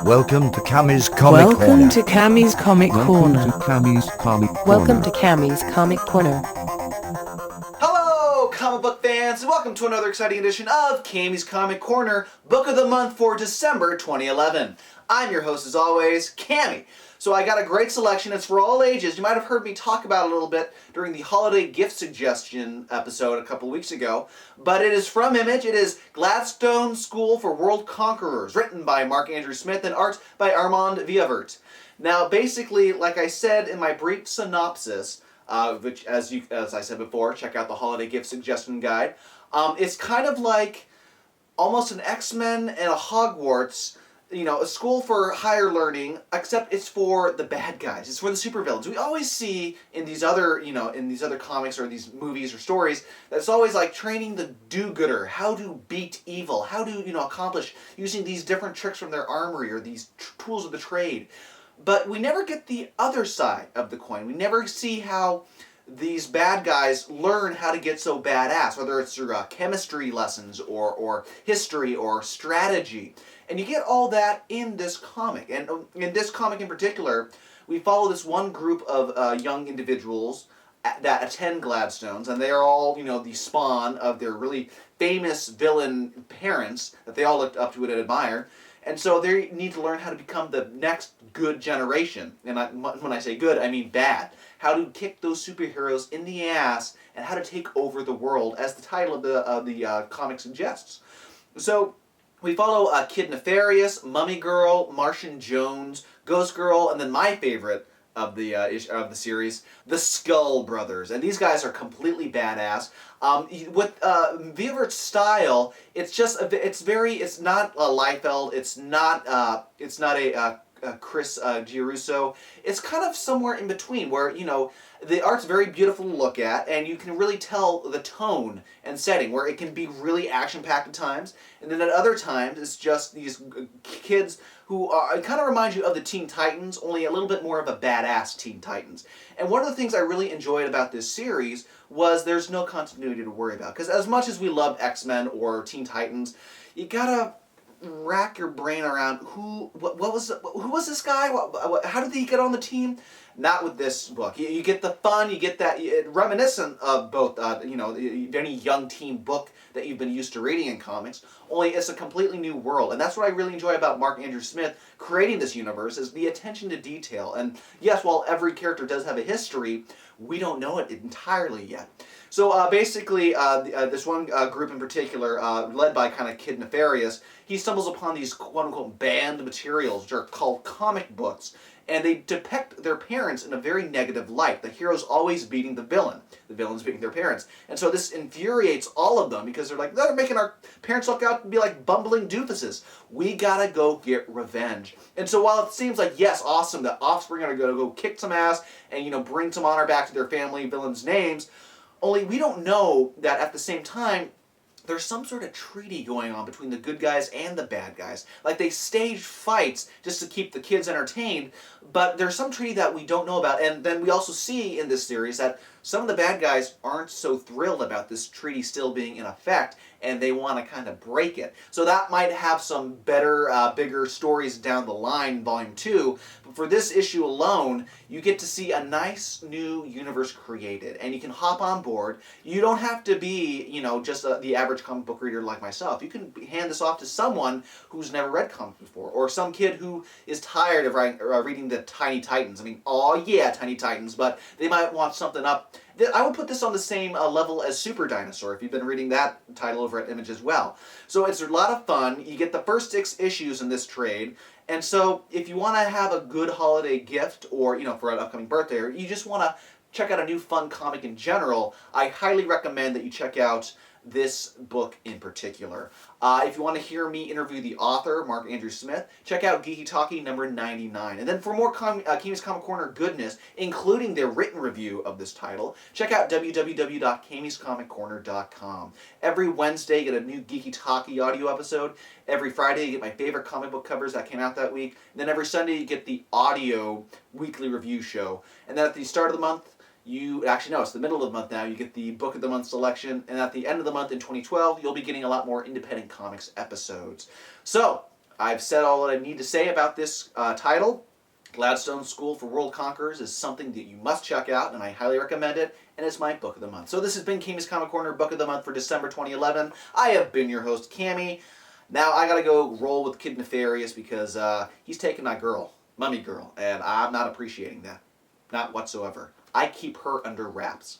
Welcome to Cammy's Comic Corner. Welcome to Cammy's Comic Corner. Cammy's Comic Corner. Welcome to Cammy's Comic Corner. Hello, comic book fans, and welcome to another exciting edition of Cammy's Comic Corner, Book of the Month for December 2011. I'm your host, as always, Cammy. So I got a great selection. It's for all ages. You might have heard me talk about it a little bit during the holiday gift suggestion episode a couple weeks ago. But it is from Image. It is Gladstone School for World Conquerors, written by Mark Andrew Smith and art by Armand Villavert. Now, basically, like I said in my brief synopsis, which, as I said before, check out the holiday gift suggestion guide. It's kind of like almost an X-Men and a Hogwarts. You know, a school for higher learning, except it's for the bad guys. It's for the supervillains. We always see in these other, in these other comics or these movies or stories, that it's always like training the do-gooder, how to beat evil, how to, accomplish using these different tricks from their armory or these tools of the trade. But we never get the other side of the coin. We never see how these bad guys learn how to get so badass, whether it's through chemistry lessons or history or strategy. And you get all that in this comic. And in this comic in particular, we follow this one group of young individuals that attend Gladstones, and they are all, the spawn of their really famous villain parents that they all looked up to and admire. And so they need to learn how to become the next good generation. And when I say good, I mean bad. How to kick those superheroes in the ass and how to take over the world, as the title of the comic suggests. So we follow Kid Nefarious, Mummy Girl, Martian Jones, Ghost Girl, and then my favorite of the series, the Skull Brothers. And these guys are completely badass. With Villavert's style, it's not a Liefeld, it's not a Chris Giarusso. It's kind of somewhere in between, where the art's very beautiful to look at, and you can really tell the tone and setting, where it can be really action-packed at times, and then at other times it's just these kids who kind of remind you of the Teen Titans, only a little bit more of a badass Teen Titans. And one of the things I really enjoyed about this series was there's no continuity to worry about, because as much as we love X-Men or Teen Titans, you gotta rack your brain around who was this guy? How did he get on the team? Not with this book. You get the fun, you get that reminiscent of both, any young teen book that you've been used to reading in comics. Only it's a completely new world, and that's what I really enjoy about Mark Andrew Smith creating this universe, is the attention to detail. And yes, while every character does have a history, we don't know it entirely yet. So basically, this one group in particular, led by kind of Kid Nefarious, he stumbles upon these quote-unquote banned materials, which are called comic books, and they depict their parents in a very negative light. The hero's always beating the villain's beating their parents. And so this infuriates all of them, because they're making our parents look out to be like bumbling doofuses. We gotta go get revenge. And so while it seems like, yes, awesome, the offspring are gonna go kick some ass and, bring some honor back to their family villains' names, only we don't know that at the same time, there's some sort of treaty going on between the good guys and the bad guys. Like, they stage fights just to keep the kids entertained, but there's some treaty that we don't know about. And then we also see in this series that some of the bad guys aren't so thrilled about this treaty still being in effect, and they want to kind of break it. So that might have some better, bigger stories down the line in Volume 2. But for this issue alone, you get to see a nice new universe created, and you can hop on board. You don't have to be, just the average comic book reader like myself. You can hand this off to someone who's never read comics before, or some kid who is tired of reading the Tiny Titans. I mean, oh yeah, Tiny Titans, but they might want something up. I would put this on the same level as Super Dinosaur, if you've been reading that title over at Image as well. So it's a lot of fun. You get the first 6 issues in this trade. And so if you want to have a good holiday gift, or, for an upcoming birthday, or you just want to check out a new fun comic in general, I highly recommend that you check out this book in particular. If you want to hear me interview the author, Mark Andrew Smith, check out Geeky Talkie number 99. And then for more Cammy's Comic Corner goodness, including their written review of this title, check out www.cammyscomiccorner.com. Every Wednesday, you get a new Geeky Talkie audio episode. Every Friday, you get my favorite comic book covers that came out that week. And then every Sunday, you get the audio weekly review show. And then at the start of the month, it's the middle of the month now, you get the Book of the Month selection, and at the end of the month in 2012, you'll be getting a lot more independent comics episodes. So, I've said all that I need to say about this title. Gladstone School for World Conquerors is something that you must check out, and I highly recommend it, and it's my book of the month. So this has been Cammy's Comic Corner Book of the Month for December 2011. I have been your host, Cammy. Now I gotta go roll with Kid Nefarious because he's taking my girl, Mummy Girl, and I'm not appreciating that. Not whatsoever. I keep her under wraps.